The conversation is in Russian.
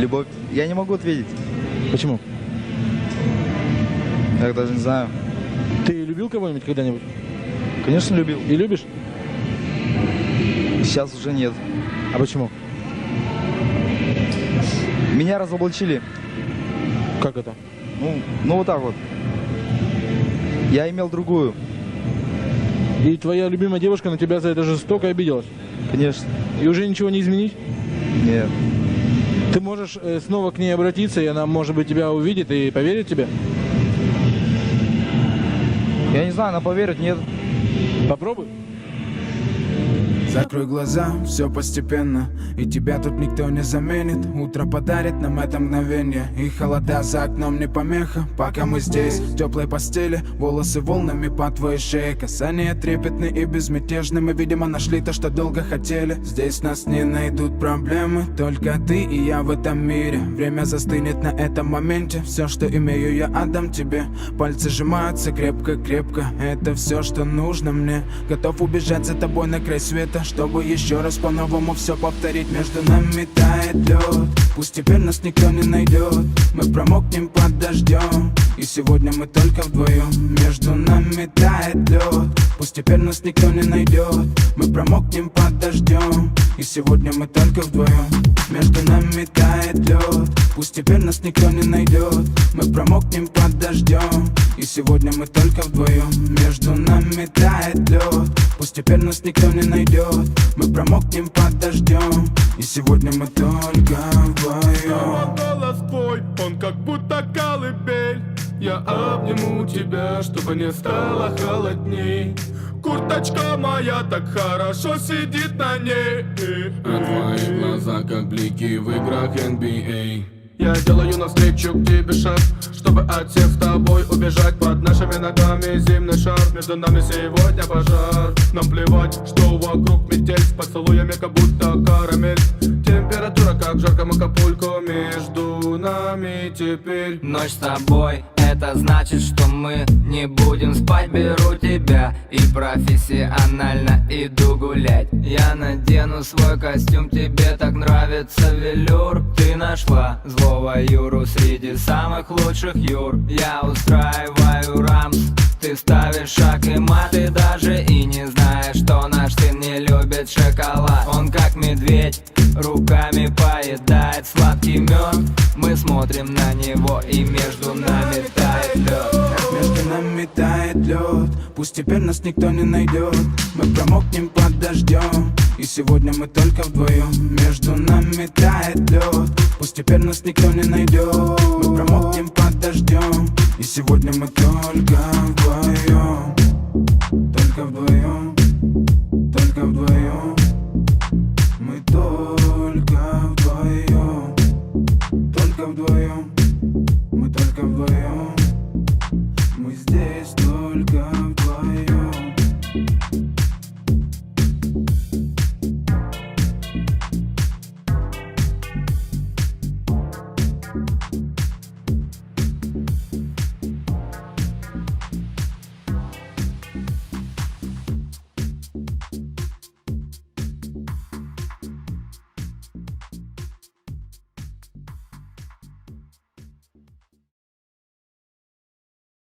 Любовь. Я не могу ответить. Почему? Я даже не знаю. Ты любил кого-нибудь когда-нибудь? Конечно, любил. И любишь? Сейчас уже нет. А почему? Меня разоблачили. Как это? Ну вот так вот. Я имел другую. И твоя любимая девушка на тебя за это жестоко обиделась? Конечно. И уже ничего не изменить? Нет. Ты можешь снова к ней обратиться, и она, может быть, тебя увидит и поверит тебе? Я не знаю, она поверит, нет. Попробуй. Закрой глаза, все постепенно, и тебя тут никто не заменит. Утро подарит нам это мгновение, и холода за окном не помеха. Пока мы здесь, в теплой постели, волосы волнами по твоей шее. Касания трепетны и безмятежны, мы, видимо, нашли то, что долго хотели. Здесь нас не найдут проблемы, только ты и я в этом мире. Время застынет на этом моменте, все, что имею, я отдам тебе. Пальцы сжимаются крепко-крепко, это все, что нужно мне. Готов убежать за тобой на край света, чтобы еще раз по-новому все повторить. Между нами тает лед, пусть теперь нас никто не найдет. Мы промокнем под дождем, и сегодня мы только вдвоем. Между нами тает лед, пусть теперь нас никто не найдет. Мы промокнем под дождем, и сегодня мы только вдвоем. Между нами тает лед, пусть теперь нас никто не найдет. Мы промокнем под дождем, и сегодня мы только вдвоем. Между нами тает лед, пусть теперь нас никто не найдет. Мы промокнем под дождем, и сегодня мы только вдвоем. Голос твой, он как будто колыбель. Я обниму тебя, чтобы не стало холодней. Курточка моя так хорошо сидит на ней. А твои глаза как блики в играх NBA. Я делаю навстречу к тебе шаг, чтобы от всех с тобой убежать. Под нашими ногами зимний шар, между нами сегодня пожар. Нам плевать, что вокруг метель, с поцелуями как будто карамель. Температура как в жарком Акапулько, между нами теперь. Ночь с тобой, это значит, что мы не будем спать. Беру тебя и профессионально иду гулять. Я надену свой костюм, тебе так нравится велюр. Ты нашла злого Юру среди самых лучших Юр. Я устраиваю рамс, ты ставишь шаг и мат. Ты даже и не знаешь, что наш сын не любит шоколад. Он как медведь, руками поедает сладкий мед. Мы смотрим на него, и между нами тает лед. Между нами тает лед, пусть теперь нас никто не найдет. Мы промокнем под дождем, и сегодня мы только вдвоем. Между нами тает лед, пусть теперь нас никто не найдет. Мы промокнем под дождем, и сегодня мы только